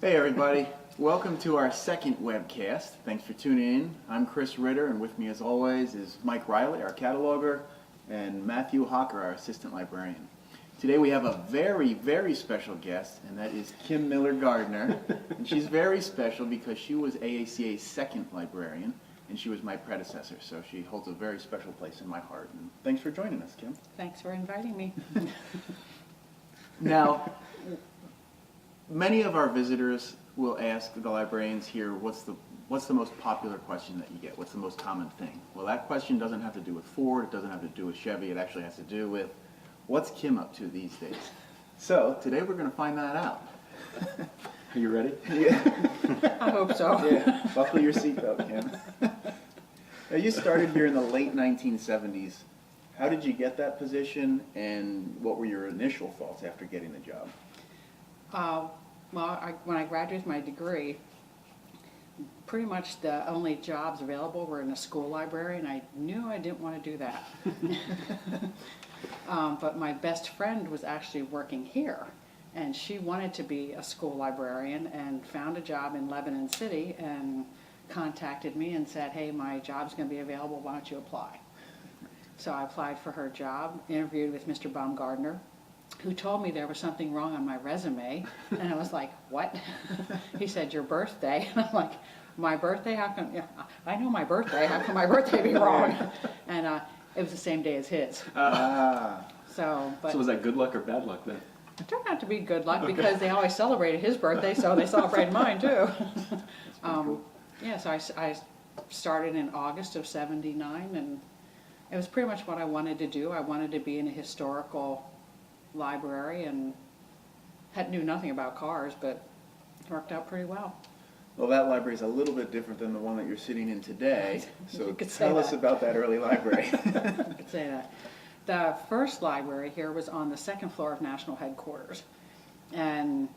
Hey everybody, welcome to our second webcast. Thanks for tuning in. I'm Chris Ritter, and with me as always is Mike Riley, our cataloger, and Matthew Hawker, our assistant librarian. Today we have a very, very special guest, and that is Kim Miller Gardner. And she's very special because she was AACA's second librarian, and she was my predecessor, so she holds a very special place in my heart. And thanks for joining us, Kim. Thanks for inviting me. Now, many of our visitors will ask the librarians here, what's the most popular question that you get? What's the most common thing? Well, that question doesn't have to do with Ford, it doesn't have to do with Chevy, it actually has to do with what's Kim up to these days? So, today we're going to find that out. Are you ready? Yeah. I hope so. Yeah, buckle your seatbelt, Kim. Now, you started here in the late 1970s. How did you get that position, and what were your initial thoughts after getting the job? When I graduated my degree, pretty much the only jobs available were in a school library, and I knew I didn't want to do that. But my best friend was actually working here, and she wanted to be a school librarian and found a job in Lebanon City and contacted me and said, hey, my job's going to be available, why don't you apply? So I applied for her job, interviewed with Mr. Gardner, who told me there was something wrong on my resume, and I was like, what? He said, your birthday. And I'm like, my birthday? How come? Yeah, I know my birthday. How can my birthday be wrong? And it was the same day as his. So was that good luck or bad luck then? It turned out to be good luck because they always celebrated his birthday, so they celebrated mine too. Cool. Yeah, so I started in August of '79, and it was pretty much what I wanted to do. I wanted to be in a historical library, and knew nothing about cars, but it worked out pretty well. Well, that library is a little bit different than the one that you're sitting in today, so You could say tell us that. about that early library. I could say that. The first library here was on the second floor of National Headquarters, and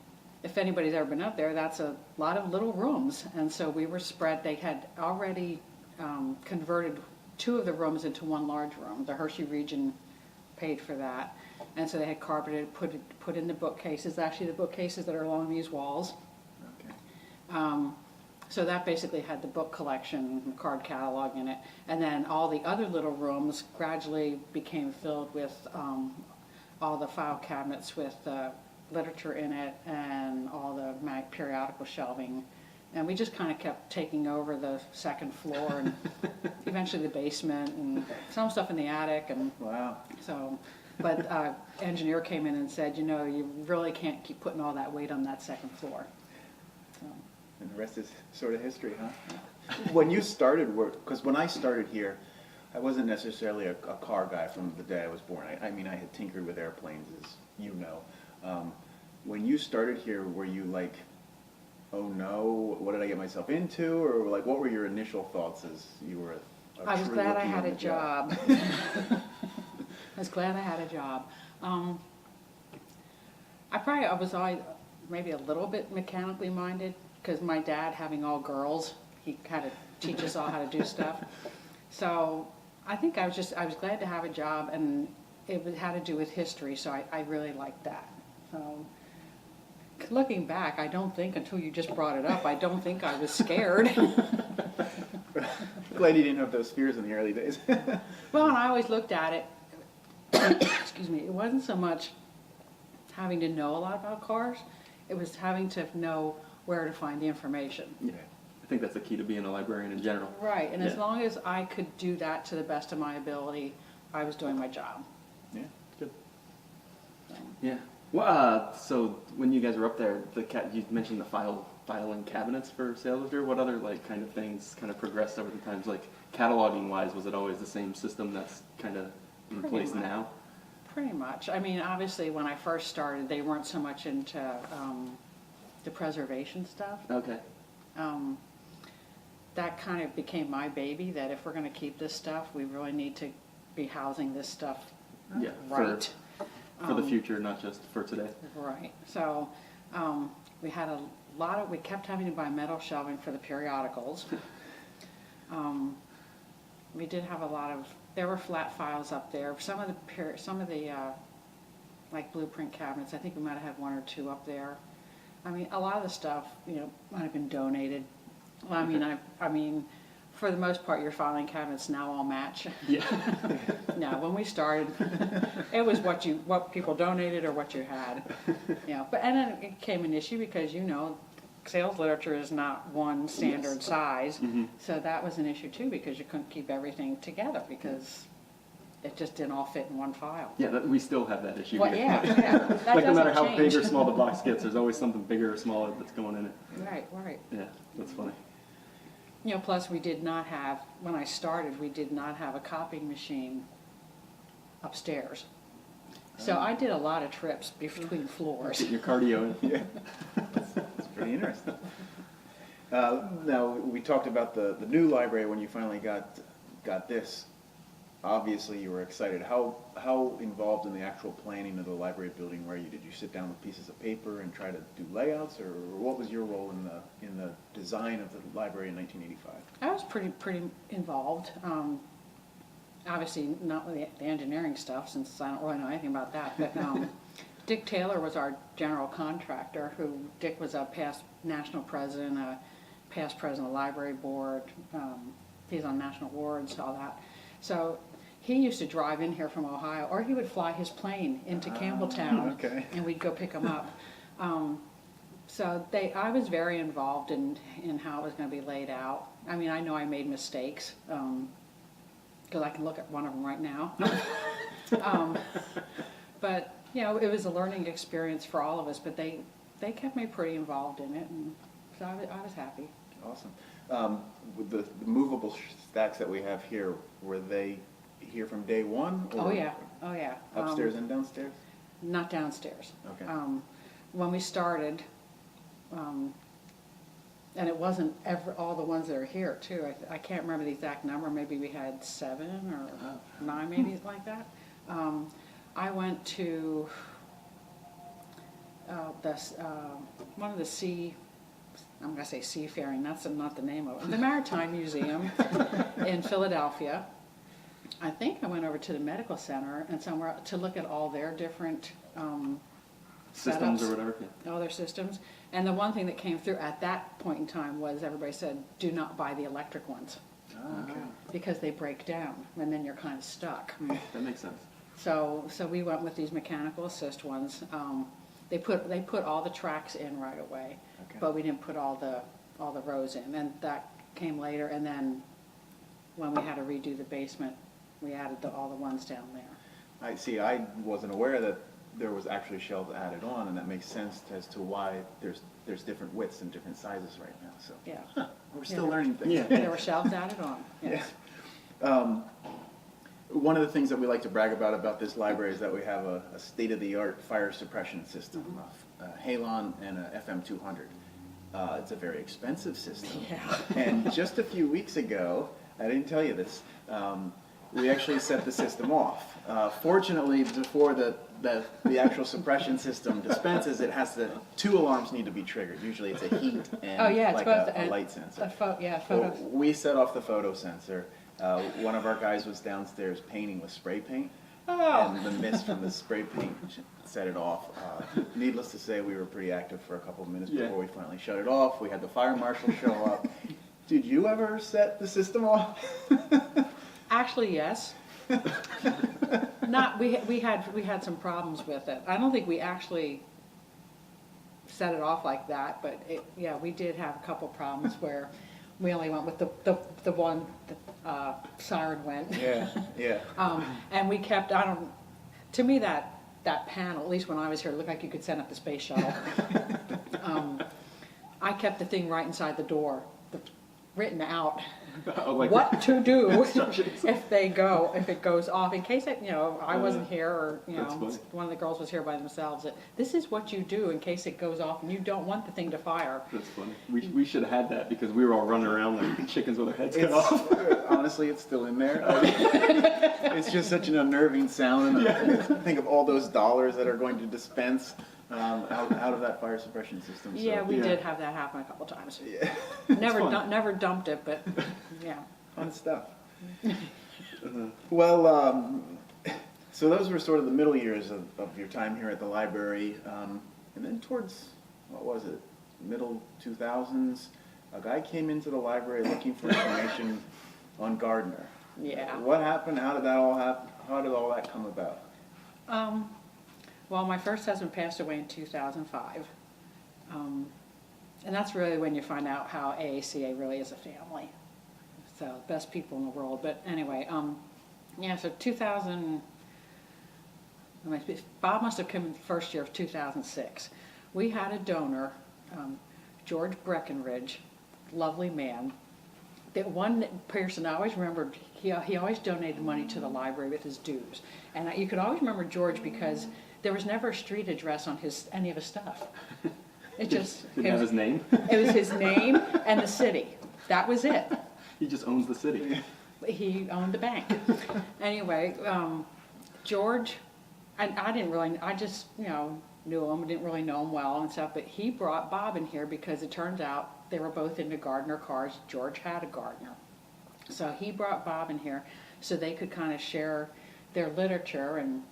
if anybody's ever been up there, that's a lot of little rooms, and so we were spread. They had already converted two of the rooms into one large room. The Hershey region paid for that. And so they had carpeted, put in the bookcases, actually the bookcases that are along these walls. Okay. So that basically had the book collection, and card catalog in it. And then all the other little rooms gradually became filled with all the file cabinets with literature in it and all the periodical shelving. And we just kind of kept taking over the second floor and eventually the basement and some stuff in the attic. And Wow. so, but engineer came in and said, you know, you really can't keep putting all that weight on that second floor. So, And the rest is sort of history, huh? When you started work, because when I started here, I wasn't necessarily a car guy from the day I was born. I mean, I had tinkered with airplanes, as you know. When you started here, were you like, oh no, what did I get myself into? Or like, what were your initial thoughts as you were a I was true glad I rookie had on a the job. I was glad I had a job. I was always maybe a little bit mechanically minded because my dad, having all girls, he had to teach us all how to do stuff. So I think I was glad to have a job, and it had to do with history, so I really liked that. So looking back, I don't think, until you just brought it up, I don't think I was scared. Glad you didn't have those fears in the early days. Well, and I always looked at it, excuse me, it wasn't so much having to know a lot about cars, it was having to know where to find the information. Yeah. I think that's the key to being a librarian in general. Right, and as Yeah. long as I could do that to the best of my ability, I was doing my job. Yeah, good. Yeah. Well, so when you guys were up there, you mentioned the filing cabinets for sales literature. What other kind of things kind of progressed over the times? Like cataloging wise, was it always the same system that's kind of in Pretty place much. now? Pretty much. I mean, obviously, when I first started, they weren't so much into the preservation stuff. Okay. That kind of became my baby, that if we're going to keep this stuff, we really need to be housing this stuff Yeah. right. For the future, not just for today. Right. So we had we kept having to buy metal shelving for the periodicals. We did have there were flat files up there. Some of the like blueprint cabinets, I think we might have had one or two up there. I mean, a lot of the stuff, might have been donated. I mean, for the most part, your filing cabinets now all match. Yeah. No, when we started, it was what people donated or what you had. But and then it became an issue because sales literature is not one standard size, so that was an issue too because you couldn't keep everything together because it just didn't all fit in one file. Yeah, we still have that issue Well, here. yeah. That Like no matter doesn't how big or change. small the box gets, there's always something bigger or smaller that's going in it. Right. Yeah, that's funny. Plus we did not have, when I started, we did not have a copying machine upstairs. So I did a lot of trips between floors. Get your cardio in. Yeah, that's pretty interesting. Now, we talked about the new library when you finally got this. Obviously, you were excited. How involved in the actual planning of the library building were you? Did you sit down with pieces of paper and try to do layouts, or what was your role in the design of the library in 1985? I was pretty involved. Obviously not with the engineering stuff since I don't really know anything about that. But Dick Taylor was our general contractor. Dick was a past national president, a past president of the library board. He's on national awards, all that. So he used to drive in here from Ohio, or he would fly his plane into Campbelltown, okay. and we'd go pick him up. So I was very involved in how it was going to be laid out. I mean, I know I made mistakes, because I can look at one of them right now. But, it was a learning experience for all of us, but they kept me pretty involved in it, and so I was happy. Awesome. With the movable stacks that we have here, were they here from day one? Or Oh yeah. Upstairs and downstairs? Not downstairs. Okay. When we started, and it wasn't all the ones that are here too. I can't remember the exact number. Maybe we had 7 or 9, maybe like that. I went to one of the I'm going to say seafaring, that's not the name of it, the Maritime Museum in Philadelphia. I think I went over to the medical center and somewhere to look at all their different Systems setups, or whatever. Yeah. all their systems. And the one thing that came through at that point in time was everybody said, do not buy the electric ones Okay. because they break down and then you're kind of stuck. That makes sense. So we went with these mechanical assist ones. They put all the tracks in right away, Okay. but we didn't put all the rows in, and that came later. And then when we had to redo the basement, we added all the ones down there. I see. I wasn't aware that there was actually shelves added on, and that makes sense as to why there's different widths and different sizes right now. So Yeah, we're still Yeah. learning things. Yeah. there were shelves added on. Yes. One of the things that we like to brag about this library is that we have a state-of-the-art fire suppression system, a Halon and a FM200. It's a very expensive system. Yeah. And just a few weeks ago, I didn't tell you this, we actually set the system off. Fortunately, before the actual suppression system dispenses, 2 alarms need to be triggered. Usually it's a heat and It's like both a light sensor. photos. Well, we set off the photo sensor. One of our guys was downstairs painting with spray paint, and the mist from the spray paint set it off. Needless to say, we were pretty active for a couple of minutes before we finally shut it off. We had the fire marshal show up. Did you ever set the system off? Actually, yes. We had some problems with it. I don't think we actually set it off like that, but we did have a couple problems where we only went with the one siren went. Yeah. And we kept. To me that panel, at least when I was here, looked like you could send up the space shuttle. I kept the thing right inside the door, written out. Like What to do instructions. if it goes off, in case I wasn't here, or That's funny. one of the girls was here by themselves. This is what you do in case it goes off and you don't want the thing to fire. That's funny. We should have had that because we were all running around like chickens with our heads cut off. Honestly, it's still in there. It's just such an unnerving sound. And think of all those dollars that are going to dispense out of that fire suppression system. So, Yeah, we did have that happen a couple times. Yeah. Never dumped it, but yeah. Fun stuff. Well, so those were sort of the middle years of your time here at the library. And then towards what was it, middle 2000s, a guy came into the library looking for information on Gardner. Yeah. What happened? How did that all happen? How did all that come about? Well, my first husband passed away in 2005. And that's really when you find out how AACA really is a family. So, best people in the world. But anyway, yeah, so 2000, Bob must have come in the first year of 2006. We had a donor, George Breckenridge, lovely man. That one person I always remembered, he always donated money to the library with his dues. And you could always remember George because there was never a street address on any of his stuff. It just... Didn't have his name? It was his name and the city. That was it. He just owns the city. He owned the bank. Anyway, George, and I just, knew him, didn't really know him well and stuff, but he brought Bob in here because it turns out they were both into Gardner cars. George had a Gardner. So he brought Bob in here so they could kind of share their literature and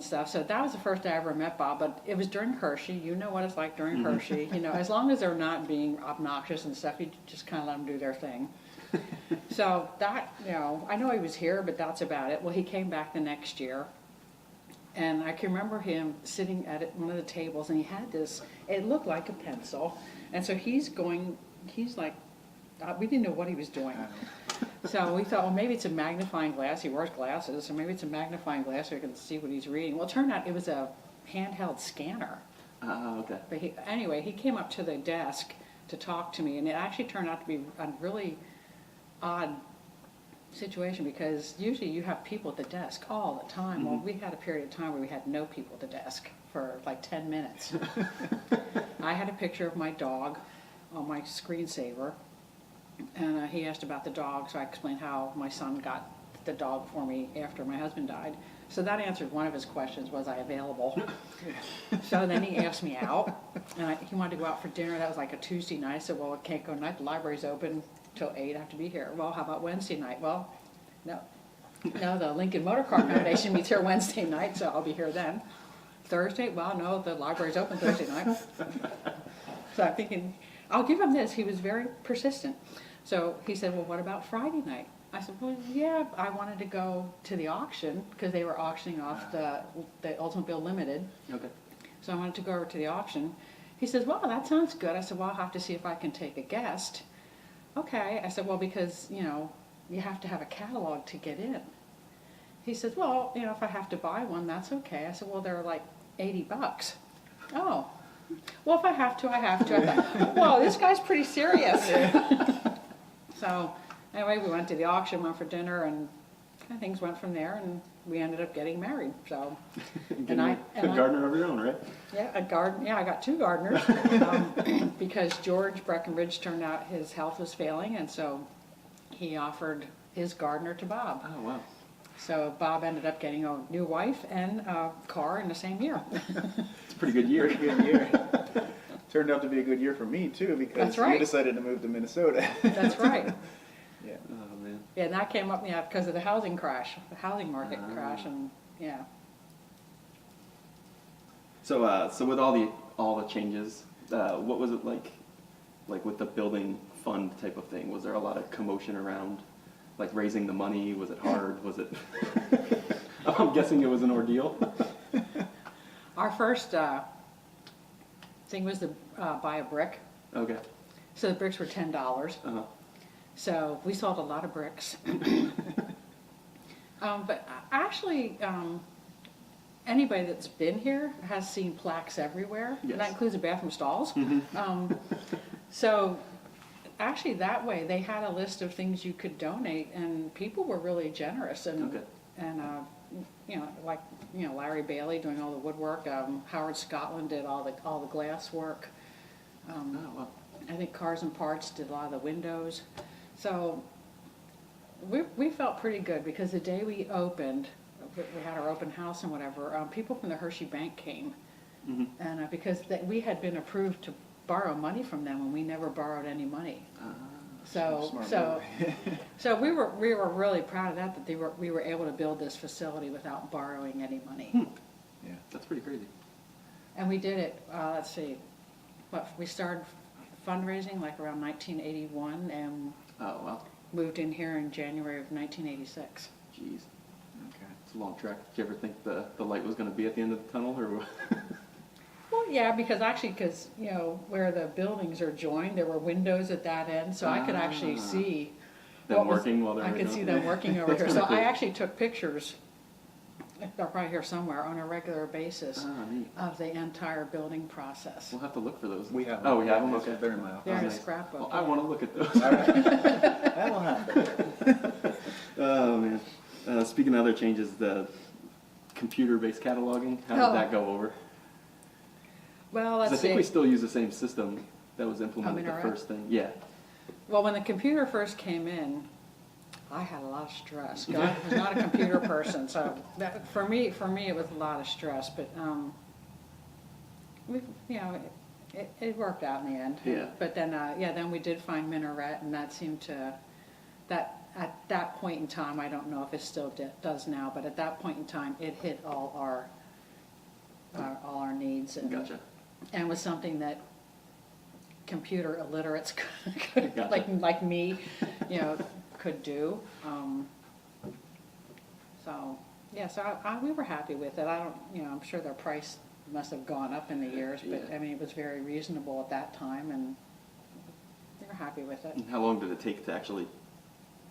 stuff. So that was the first day I ever met Bob, but it was during Hershey. You know what it's like during Hershey. As long as they're not being obnoxious and stuff, you just kind of let them do their thing. So that, I know he was here, but that's about it. Well, he came back the next year, and I can remember him sitting at one of the tables, and he had this, it looked like a pencil, and so he's like, we didn't know what he was doing. So we thought, well, maybe it's a magnifying glass. He wears glasses, so maybe it's a magnifying glass so he can see what he's reading. Well, it turned out it was a handheld scanner. Okay. But he came up to the desk to talk to me, and it actually turned out to be a really odd situation because usually you have people at the desk all the time. Well, we had a period of time where we had no people at the desk for like 10 minutes. I had a picture of my dog on my screensaver, and he asked about the dog, so I explained how my son got the dog for me after my husband died. So that answered one of his questions, was I available? So then he asked me out, and he wanted to go out for dinner. That was like a Tuesday night. I said, well, I can't go tonight. The library's open till 8. I have to be here. Well, how about Wednesday night? Well, no, the Lincoln Motor Car Foundation meets here Wednesday night, so I'll be here then. Thursday? Well, no, the library's open Thursday night. So I'm thinking, I'll give him this. He was very persistent. So he said, well, what about Friday night? I said, well, yeah, I wanted to go to the auction because they were auctioning off the Oldsmobile Limited. Okay. So I wanted to go over to the auction. He says, well, that sounds good. I said, well, I'll have to see if I can take a guest. Okay. I said, well, because, you have to have a catalog to get in. He says, well, if I have to buy one, that's okay. I said, well, they're like $80. Oh. Well, if I have to, I have to. I thought, whoa, this guy's pretty serious. So anyway, we went to the auction, went for dinner, and things went from there, and we ended up getting married. So, A gardener of your own, right? Yeah, a garden. Yeah, I got 2 gardeners because George Breckenridge turned out his health was failing, and so he offered his gardener to Bob. Oh, wow. So Bob ended up getting a new wife and a car in the same year. It's a pretty good year. Pretty good year. Turned out to be a good year for me too because That's right. you decided to move to Minnesota. That's right. Yeah. Oh, man. Yeah, and that came up because of the housing crash, the housing market crash, and yeah. So, so with all the changes, what was it like with the building fund type of thing? Was there a lot of commotion around, like raising the money? Was it hard? Was it? I'm guessing it was an ordeal. Our first thing was to buy a brick. Okay. So the bricks were $10. Uh-huh. So we sold a lot of bricks. But actually, anybody that's been here has seen plaques everywhere. Yes. And that includes the bathroom stalls. So actually that way they had a list of things you could donate, and people were really generous. And, Okay. and Larry Bailey doing all the woodwork. Howard Scotland did all the glass work. Oh, wow. I think Cars and Parts did a lot of the windows. So we felt pretty good because the day we opened, we had our open house and whatever, people from the Hershey Bank came. And because we had been approved to borrow money from them, and we never borrowed any money. So we were really proud of that we were able to build this facility without borrowing any money. Yeah. That's pretty crazy. And we did it, let's see, we started fundraising like around 1981 and Oh, wow. moved in here in January of 1986. Jeez. Okay. It's a long trek. Did you ever think the light was going to be at the end of the tunnel, or? Well, yeah, because you know, where the buildings are joined, there were windows at that end, so I could actually see Them what was- working while they were I could doing see it? them working over That's here. So kinda I cool. actually took pictures, they're probably here somewhere, on a regular basis Ah, neat. of the entire building process. We'll have to look for those. We have. Oh, we have them. Yes, Okay. They're in my office. They're in a nice. scrapbook. Well, I want to look at those. All right. That will happen. Oh man. Speaking of other changes, the computer-based cataloging. How did Oh. that go over? Well, 'Cause let's I think we see. still use the same system that was implemented the Minera? first thing. Yeah. Well, when the computer first came in, I had a lot of stress. God was not a computer person, so that, for me, it was a lot of stress. But we, you know, it worked out in the end. Yeah. But then, then we did find Minaret, and that seemed to at that point in time, I don't know if it still does now, but at that point in time, it hit all our needs. And, Gotcha. and was something that computer illiterates could, Gotcha. like me, you know, could do. So we were happy with it. I don't, you know, I'm sure their price must have gone up in the years, but Yeah. I mean, it was very reasonable at that time, and we were happy with it. And how long did it take to actually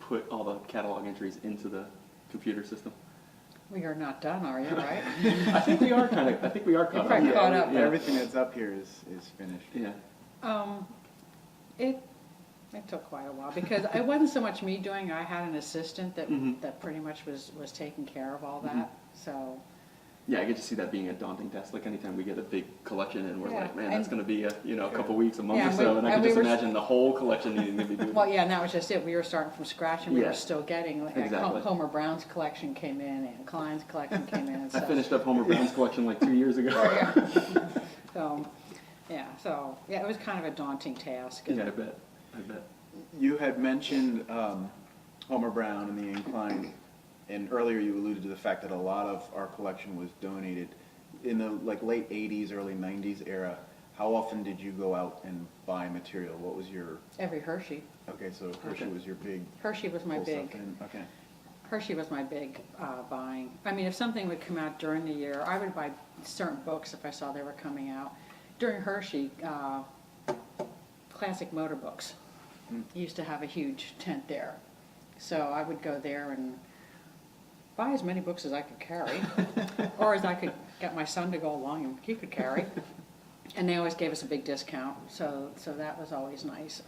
put all the catalog entries into the computer system? We are not done, are you? Right? I think we are caught You're up. probably caught up. Yeah. Everything that's up here is finished. Yeah. It took quite a while because it wasn't so much me doing. I had an assistant that Mhm. that pretty much was taking care of all that. So. Yeah, I get to see that being a daunting task. Like anytime we get a big collection and we're Yeah, like, man, that's and- going to be a couple weeks, a month Yeah, or so, and I and can we just were- imagine the whole collection needing to be doing. Well, yeah, and that was just it. We were starting from scratch, and we Yeah. were still getting, like, Exactly. Homer Brown's collection came in, and Klein's collection came in, and I stuff. finished up Homer Brown's collection like 2 years ago. So, it was kind of a daunting task. and- Yeah, I bet. You had mentioned Homer Brown and the Incline, and earlier you alluded to the fact that a lot of our collection was donated in the late 80s, early 90s era. How often did you go out and buy material? What was your... Every Hershey. Okay, so Hershey Okay. was your big... Hershey was my pull big. stuff in? Okay. Hershey was my big buying. I mean, if something would come out during the year, I would buy certain books if I saw they were coming out. During Hershey, classic motor books used to have a huge tent there. So I would go there and buy as many books as I could carry, or as I could get my son to go along and he could carry. And they always gave us a big discount, so that was always nice.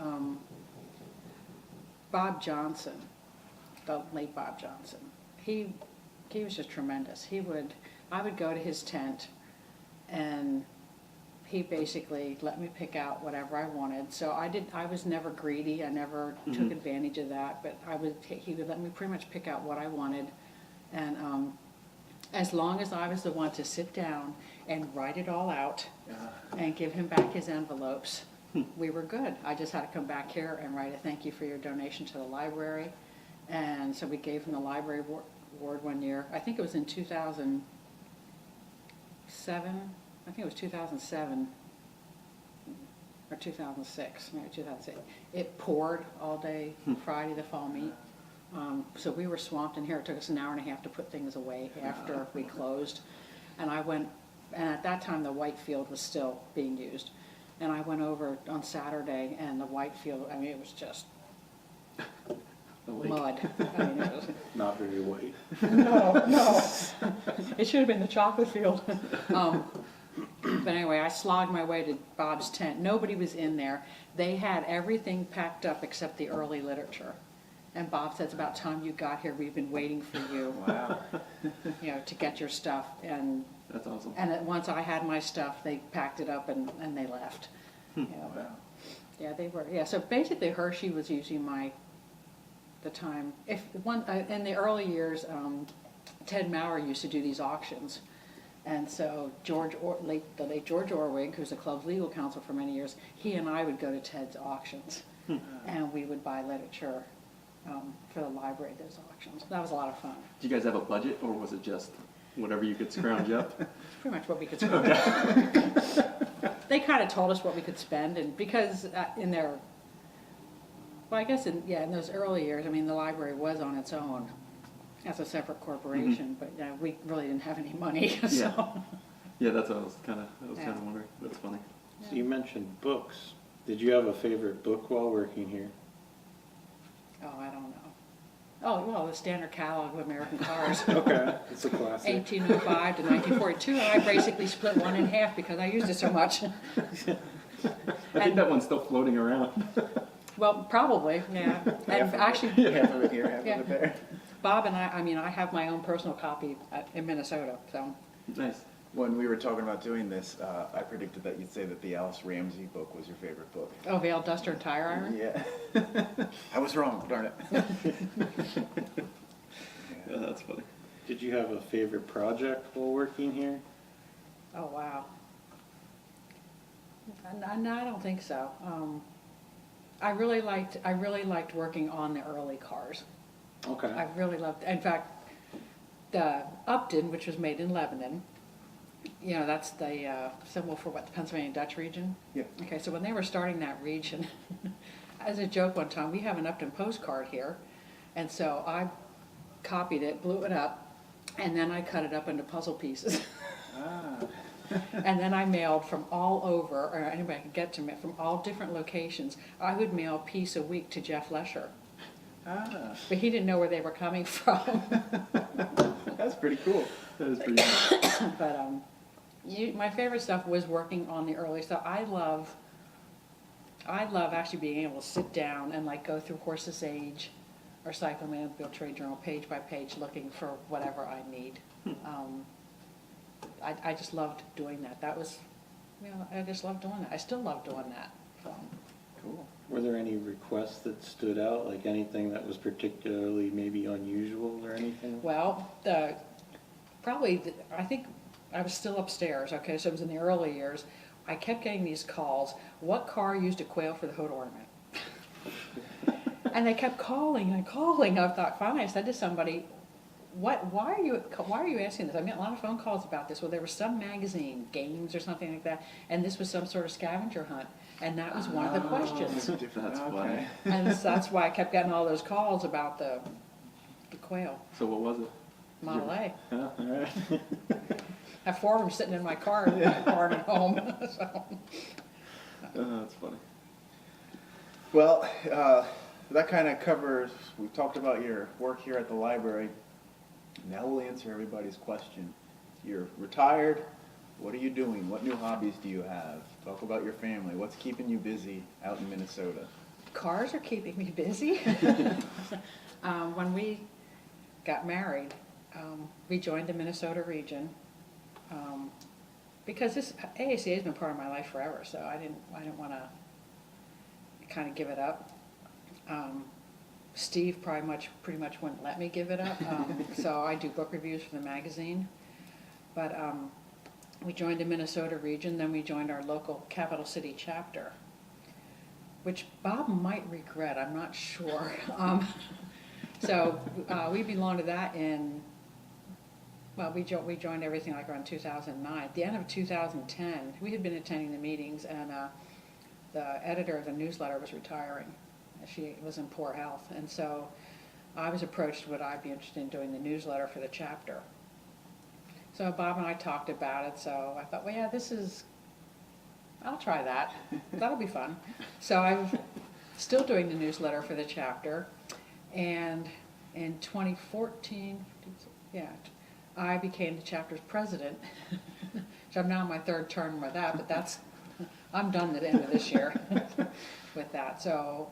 Bob Johnson, the late Bob Johnson, he was just tremendous. I would go to his tent, and he basically let me pick out whatever I wanted. So I was never greedy. I never took advantage of that. But he would let me pretty much pick out what I wanted, and as long as I was the one to sit down and write it all out and give him back his envelopes, we were good. I just had to come back here and write a thank you for your donation to the library. And so we gave him the library award one year. I think it was in 2007. I think it was 2007 or 2006, maybe 2006. It poured all day Friday, the fall meet. So we were swamped in here. It took us an hour and a half to put things away after we closed. And and at that time the white field was still being used. And I went over on Saturday, and the white field, I mean, it was just The lake. mud. I mean, it was, Not very white. no. It should have been the chocolate field. But anyway, I slogged my way to Bob's tent. Nobody was in there. They had everything packed up except the early literature. And Bob said, it's about time you got here. We've been waiting for you, Wow. to get your stuff. And That's awesome. once I had my stuff, they packed it up and they left. Wow. Yeah, they were. Yeah, so basically Hershey was usually the time. In the early years, Ted Maurer used to do these auctions. And so the late George Orwig, who's the club's legal counsel for many years, he and I would go to Ted's auctions, and we would buy literature for the library at those auctions. That was a lot of fun. Did you guys have a budget, or was it just whatever you could scrounge up? Pretty much what we could spend. They kind of told us what we could spend, and because in their, well, I guess in those early years, I mean, the library was on its own as a separate corporation, but we really didn't have any money. So. Yeah, that's what I was kind of wondering. That's funny. So you mentioned books. Did you have a favorite book while working here? Oh, I don't know. Oh, well, the standard catalog of American cars. Okay, it's a classic. 1805 to 1942, and I basically split one in half because I used it so much. I think that one's still floating around. Well, probably, yeah. And actually, half of it here, half of it there. Bob and I mean, I have my own personal copy in Minnesota, so. Nice. When we were talking about doing this, I predicted that you'd say that the Alice Ramsey book was your favorite book. Oh, Veil, Duster, and Tire Iron? Yeah. I was wrong, darn it. Yeah, that's funny. Did you have a favorite project while working here? Oh, wow. No, I don't think so. I really liked working on the early cars. Okay. I really loved, in fact, the Upton, which was made in Lebanon, you know, that's the symbol for what, the Pennsylvania Dutch region? Yeah. Okay, so when they were starting that region, as a joke one time, we have an Upton postcard here, and so I copied it, blew it up, and then I cut it up into puzzle pieces. Ah. And then I mailed from all over, or anybody could get to me, from all different locations. I would mail a piece a week to Jeff Lesher. Ah. But he didn't know where they were coming from. That's pretty cool. That is pretty cool. But my favorite stuff was working on the early stuff. I love actually being able to sit down and like go through Horse's Age or Cyclomabil Trade Journal page by page looking for whatever I need. I just loved doing that. That was, you know, I just loved doing that. I still love doing that. So. Cool. Were there any requests that stood out, like anything that was particularly maybe unusual or anything? Well, I think I was still upstairs, okay, so it was in the early years. I kept getting these calls, what car used a quail for the hood ornament? And they kept calling and calling. I thought, finally I said to somebody, why are you asking this? I mean, a lot of phone calls about this. Well, there was some magazine, Games or something like that, and this was some sort of scavenger hunt, and that was one of the questions. That's Okay. funny. And that's why I kept getting all those calls about the quail. So what was it? Model A. Yeah, all right. I have 4 of them sitting in my car at home. So. That's funny. Well, that kind of covers, we've talked about your work here at the library. Now we'll answer everybody's question. You're retired. What are you doing? What new hobbies do you have? Talk about your family. What's keeping you busy out in Minnesota? Cars are keeping me busy. When we got married, we joined the Minnesota region because this AACA has been part of my life forever. So I didn't want to kind of give it up. Steve pretty much wouldn't let me give it up. So I do book reviews for the magazine. But we joined the Minnesota region, then we joined our local capital city chapter, which Bob might regret, I'm not sure. So we belong to that we joined everything like around 2009. At the end of 2010, we had been attending the meetings, and the editor of the newsletter was retiring. She was in poor health, and so I was approached, would I be interested in doing the newsletter for the chapter? So Bob and I talked about it, so I thought, well, yeah, I'll try that. That'll be fun. So I'm still doing the newsletter for the chapter, and in 2014, I became the chapter's president. So I'm now in my 3rd term with that, but I'm done at the end of this year with that. So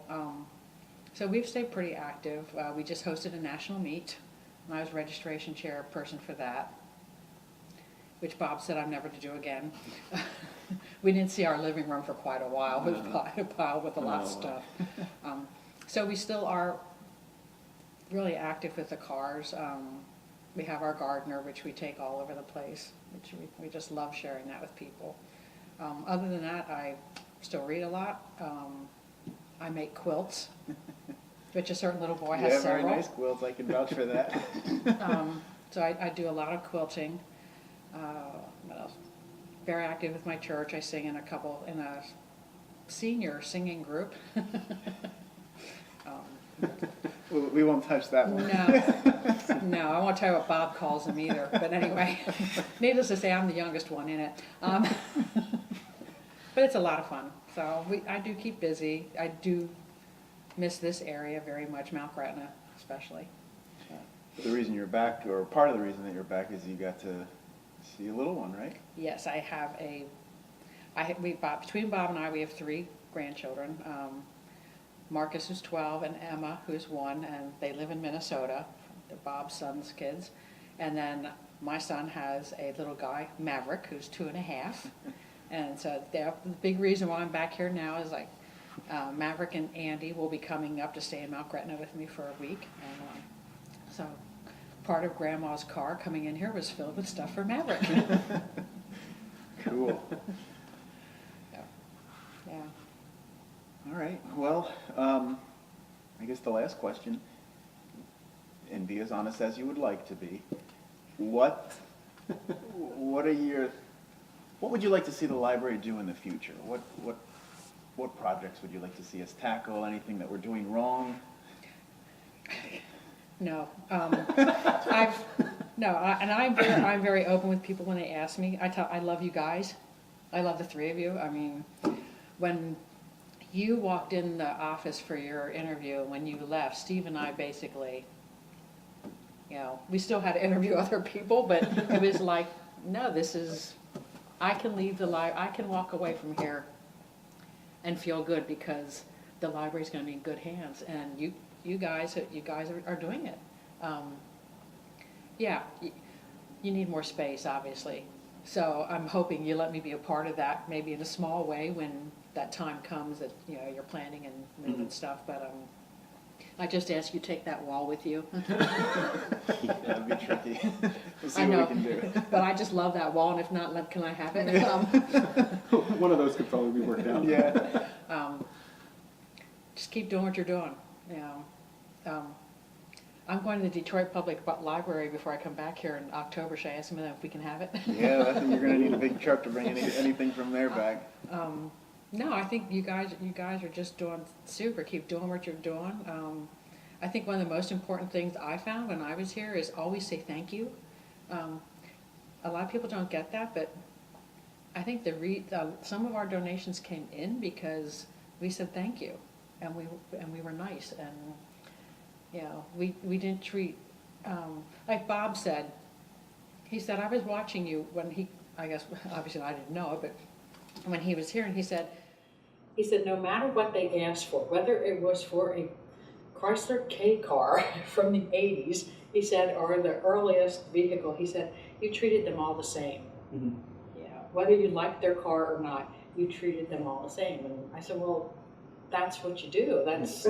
we've stayed pretty active. We just hosted a national meet, and I was registration chairperson for that, which Bob said I'm never to do again. We didn't see our living room for quite a while. It was piled with a lot of stuff. So we still are really active with the cars. We have our Gardner, which we take all over the place, which we just love sharing that with people. Other than that, I still read a lot. I make quilts, which a certain little boy has several. Yeah, very nice quilts. I can vouch for that. So I do a lot of quilting. What else? very active with my church. I sing in a senior singing group. We won't touch that one. No, I won't tell you what Bob calls them either. But anyway, needless to say, I'm the youngest one in it. But it's a lot of fun. So I do keep busy. I do miss this area very much, Mount Gretna especially. The reason you're back, or part of the reason that you're back, is you got to see a little one, right? Yes, I have between Bob and I, we have 3 grandchildren. Marcus, who's 12, and Emma, who's 1, and they live in Minnesota. They're Bob's son's kids. And then my son has a little guy, Maverick, who's 2.5. And so the big reason why I'm back here now is like Maverick and Andy will be coming up to stay in Mount Gretna with me for a week. And so part of Grandma's car coming in here was filled with stuff for Maverick. Cool. Yeah. All right. Well, I guess the last question, and be as honest as you would like to be, what would you like to see the library do in the future? What projects would you like to see us tackle? Anything that we're doing wrong? No, I'm very open with people when they ask me. I love you guys. I love the 3 of you. I mean, when you walked in the office for your interview, when you left, Steve and I basically, we still had to interview other people, but it was like, no, I can leave I can walk away from here and feel good because the library's going to be in good hands, and you guys are doing it. You need more space, obviously. So I'm hoping you let me be a part of that, maybe in a small way when that time comes that you're planning and moving stuff. But I just ask you take that wall with you. That'd be tricky. We'll see I know, what we can do. but I just love that wall, and if not, can I have it? One of those could probably be worked out. Yeah. Just keep doing what you're doing. I'm going to the Detroit Public Library before I come back here in October. Should I ask them if we can have it? Yeah, I think you're going to need a big truck to bring anything from there back. No, I think you guys are just doing super. Keep doing what you're doing. I think one of the most important things I found when I was here is always say thank you. A lot of people don't get that, but I think some of our donations came in because we said thank you, and we were nice, and we didn't treat like Bob said. He said, I was watching you when I guess obviously I didn't know it, but when he was here, and he said no matter what they asked for, whether it was for a Chrysler K car from the 80s, he said, or the earliest vehicle, he said, you treated them all the same. Mm-hmm. Whether you liked their car or not, you treated them all the same. And I said, well, that's what you do. That's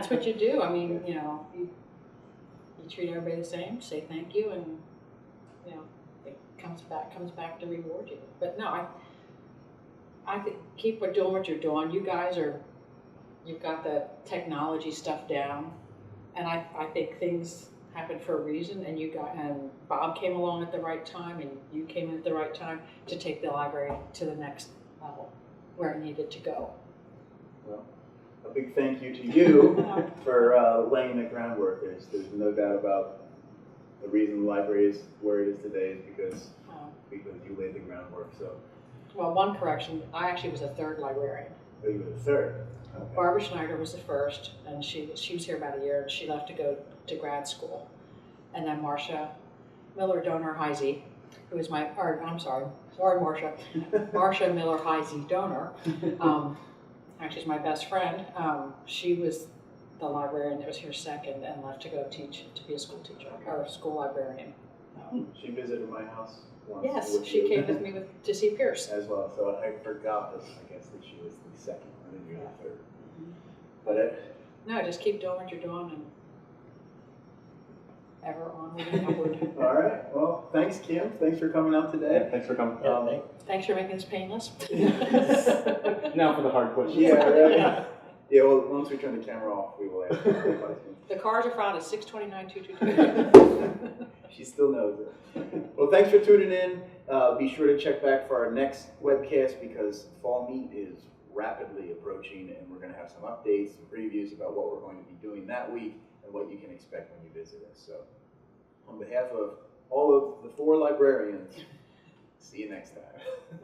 what you do. I mean, you treat everybody the same, say thank you, and it comes back to reward you. But no, I think keep doing what you're doing. You guys you've got the technology stuff down, and I think things happen for a reason. And Bob came along at the right time, and you came in at the right time to take the library to the next level where it needed to go. Well, a big thank you to you for laying the groundwork. There's no doubt about the reason the library is where it is today is because you laid the groundwork. So, well, one correction: I actually was a 3rd librarian. Oh, you were the 3rd. Okay. Barbara Schneider was the 1st, and she was here about a year, and she left to go to grad school. And then Marcia Miller Donor Heisey, who is Marcia Miller Heisey Donor. Actually, is my best friend. She was the librarian that was here 2nd and left to go teach, to be a school teacher, or a school librarian. She visited my house once. Yes, she came with me to see Pierce. As well, so I forgot this, I guess, that she was the 2nd, and then you're the 3rd. But no, just keep doing what you're doing, and ever onward and upward. all right, well, thanks, Kim. Thanks for coming out today. Thanks for coming. Thanks for making this painless. Now for the hard questions. Yeah, right. Yeah, well, once we turn the camera off, we will answer the questions. The cars are filed at 629-222. She still knows it. Well, thanks for tuning in, Be sure to check back for our next webcast because fall meet is rapidly approaching, and we're going to have some updates and previews about what we're going to be doing that week and what you can expect when you visit us. So, on behalf of all of the 4 librarians, see you next time.